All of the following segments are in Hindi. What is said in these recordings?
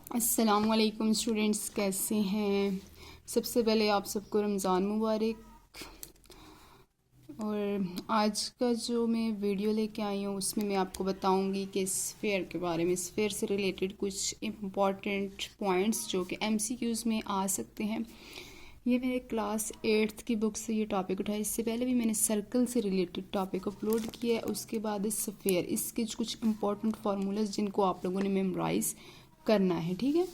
अस्सलामुअलैकुम स्टूडेंट्स, कैसे हैं। सबसे पहले आप सबको रमज़ान मुबारक। और आज का जो मैं वीडियो लेके आई हूँ उसमें मैं आपको बताऊंगी कि स्फेयर के बारे में, स्फेयर से रिलेटेड कुछ इम्पॉर्टेंट पॉइंट्स जो कि एमसीक्यूज़ में आ सकते हैं। ये मेरे क्लास 8th की बुक से ये टॉपिक उठाया। इससे पहले भी मैंने सर्कल से रिलेटेड टॉपिक अपलोड किया है। उसके बाद इस स्फेयर, इसके कुछ इंपॉर्टेंट फार्मूलाज जिनको आप लोगों ने मेमोराइज करना है, ठीक है।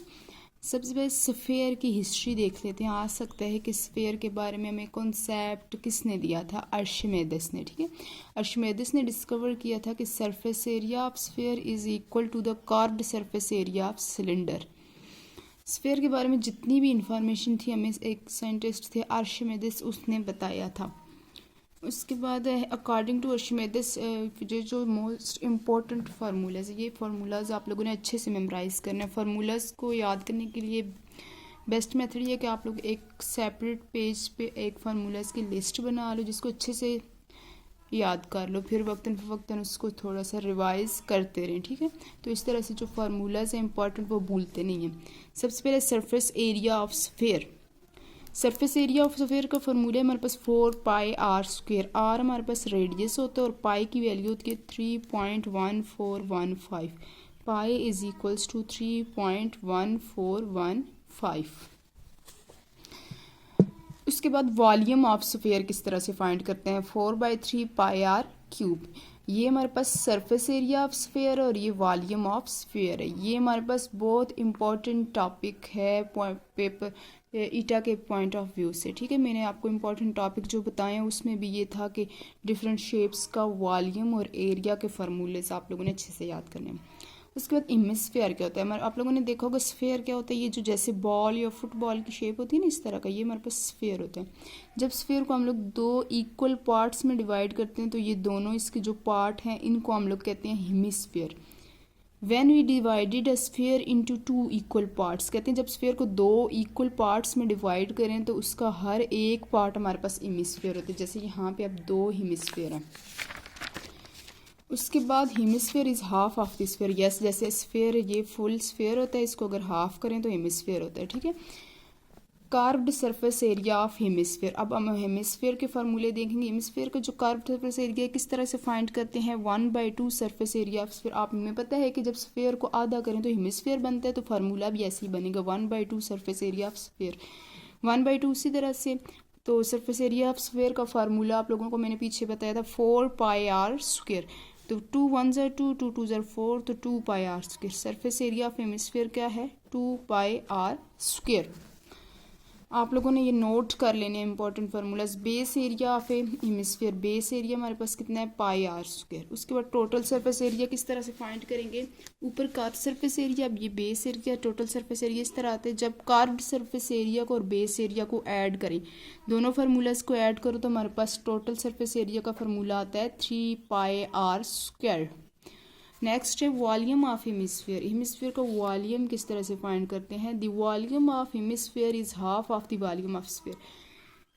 सबसे पहले स्फेयर की हिस्ट्री देख लेते हैं। आ सकता है कि स्फेयर के बारे में हमें कॉन्सेप्ट किसने दिया था, आर्शिमेदेस ने, ठीक है। आर्शिमेदेस ने डिस्कवर किया था कि surface area of sphere is equal to the curved surface area of cylinder. Sphere के बारे में जितनी भी इंफॉर्मेशन थी हमें एक साइंटिस्ट थे आर्शिमेदेस, उसने बताया था। उसके बाद अकॉर्डिंग टू आर्शिमेदेस जो मोस्ट इम्पोर्टेंट फार्मूलाज, ये फार्मूलाज आप लोगों ने अच्छे से मेमोराइज़ करना है। फार्मूलाज को याद करने के लिए बेस्ट मेथड ये है कि आप लोग एक सेपरेट पेज पे एक फार्मूलाज की लिस्ट बना लो, जिसको अच्छे से याद कर लो, फिर वक्तन फ़वक्तन उसको थोड़ा सा रिवाइज करते रहें, ठीक है। तो इस तरह से जो फार्मूलाज हैं इंपॉर्टेंट वो भूलते नहीं हैं। सबसे पहले surface area of sphere. Surface area of sphere का फार्मूला हमारे पास 4πr²। आर हमारे पास रेडियस होता है और पाई की वैल्यू होती है 3.1415। Pi is equals to 3.1415। उसके बाद वॉल्यूम ऑफ स्फेयर किस तरह से फाइंड करते हैं, 4/3πr³। ये हमारे पास सरफेस एरिया ऑफ स्फेयर और ये वॉल्यूम ऑफ स्फेयर है। ये हमारे पास बहुत इंपॉर्टेंट टॉपिक है पेपर ईटा के पॉइंट ऑफ व्यू से, ठीक है। मैंने आपको इम्पॉर्टेंट टॉपिक जो बताए हैं उसमें भी ये था कि डिफरेंट शेप्स का वॉल्यूम और एरिया के फार्मूलेस आप लोगों ने अच्छे से याद करने हैं। उसके बाद हेमिस्फेयर क्या होता है, आप लोगों ने देखा होगा स्फेयर क्या होता है, ये जो जैसे बॉल या फुटबॉल की शेप होती है ना, इस तरह का ये हमारे पास स्फेयर होता है। जब स्फेयर को हम लोग दो इक्वल पार्ट्स में डिवाइड करते हैं तो ये दोनों इसके जो पार्ट हैं इनको हम लोग कहते हैं hemisphere. When we divided a sphere into two equal parts, कहते हैं जब स्फेयर को दो इक्वल पार्ट्स में डिवाइड करें तो उसका हर एक पार्ट हमारे पास हेमिस्फेयर होता है। जैसे यहाँ पे अब दो हेमिस्फेयर हैं। उसके बाद hemisphere is half of the sphere. Yes, जैसे स्फेयर ये फुल स्फेयर होता है, इसको अगर हाफ करें तो हेमिस्फेयर होता है, ठीक है। Carved surface area of hemisphere. अब हम हेमिस्फेयर के फार्मूले देखेंगे। हेमिस्फेयर का जो कार्व्ड सरफेस एरिया किस तरह से फाइंड करते हैं, 1/2 सरफेस एरिया ऑफ स्फेयर। आप में पता है कि जब स्फेयर को आधा करें तो हेमिस्फेयर बनता है, तो फार्मूला भी ऐसे ही बनेगा, 1/2 सरफेस एरिया ऑफ स्फेयर। 1/2 इसी तरह से तो सरफेस एरिया ऑफ स्फेयर का फार्मूला आप लोगों को मैंने पीछे बताया था 4πr²। तो 2 1 ज़ा 2, 2 2 ज़ा 4, तो 2πr²। Surface area of hemisphere क्या है, 2πr²। आप लोगों ने ये नोट कर लेने important formulas. Base area of A hemisphere, base area हमारे पास कितना है, πr²। उसके बाद टोटल सरफेस एरिया किस तरह से फाइंड करेंगे, ऊपर कार्व सरफेस एरिया, अब ये base area, total surface area इस तरह आते हैं। जब कार्व्ड सरफेस एरिया को और बेस एरिया को ऐड करें, दोनों फार्मूलाज को ऐड करो तो हमारे पास टोटल सरफेस एरिया का फार्मूला आता है 3πr²। नेक्स्ट है वॉल्यूम ऑफ हेमिस्फेयर। हेमिस्फेयर का वॉल्यूम किस तरह से फाइंड करते हैं, the volume of hemisphere is half of the volume of sphere.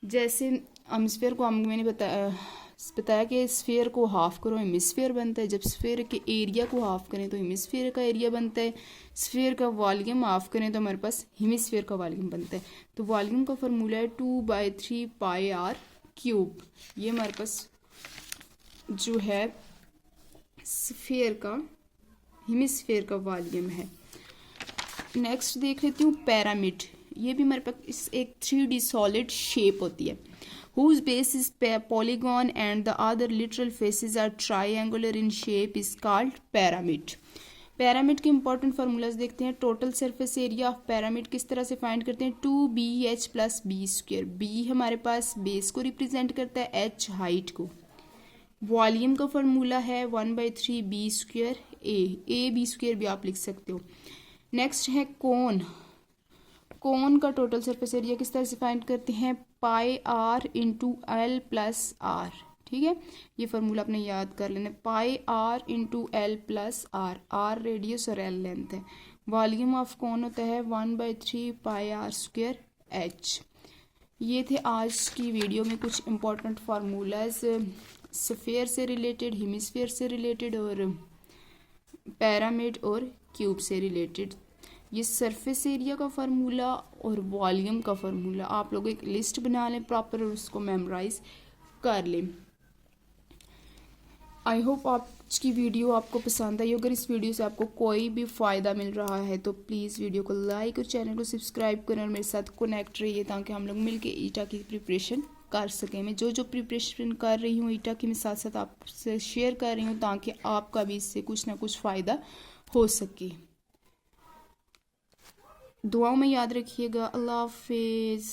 जैसे हेमिस्फेयर को मैंने बताया कि स्फेयर को हाफ करो हेमिस्फेयर बनता है। जब स्फेयर के एरिया को हाफ करें तो हेमिस्फेयर का एरिया बनता है। स्फेयर का वॉल्यूम हाफ करें तो हमारे पास हेमिस्फेयर का वॉल्यूम बनता है। तो वॉल्यूम का फार्मूला है 2/3πr³। ये हमारे पास जो है स्फेयर का, हेमिस्फेयर का वॉल्यूम है। नेक्स्ट देख लेती हूँ पिरामिड। ये भी हमारे पास एक 3D सॉलिड शेप होती है, whose base is polygon and the other literal faces are triangular in shape is called pyramid। Pyramid के इंपॉर्टेंट फार्मूलाज देखते हैं। Total surface area of pyramid किस तरह से फाइंड करते हैं, 2BH + B²। B हमारे पास बेस को रिप्रेजेंट करता है, H हाइट को। वॉल्यूम का फार्मूला है 1/3b²। ए b² भी आप लिख सकते हो। नेक्स्ट है कोन। कोन का टोटल सरफेस एरिया किस तरह से फाइंड करते हैं, πr×l+r, ठीक है। ये फार्मूला अपने याद कर लेना, πr×l+r। r रेडियस और l लेंथ है। वॉल्यूम ऑफ कोन होता है 1/3πr²h। ये थे आज की वीडियो में कुछ इंपॉर्टेंट फार्मूलाज स्फेयर से रिलेटेड, हेमिस्फेयर से रिलेटेड और पिरामिड और क्यूब से रिलेटेड। ये सरफेस एरिया का फार्मूला और वॉल्यूम का फार्मूला आप लोग एक लिस्ट बना लें प्रॉपर और उसको मेमोराइज कर लें। आई होप आज की वीडियो आपको पसंद आई। अगर इस वीडियो से आपको कोई भी फ़ायदा मिल रहा है तो प्लीज़ वीडियो को लाइक और चैनल को सब्सक्राइब करें और मेरे साथ कनेक्ट रहिए ताकि हम लोग मिलके ईटा की प्रिपरेशन कर सकें। मैं जो प्रिपरेशन कर रही हूँ ईटा की, मैं साथ साथ आपसे शेयर कर रही हूँ ताकि आपका भी इससे कुछ ना कुछ फ़ायदा हो सके। दुआओं में याद रखिएगा। अल्लाह हाफिज़।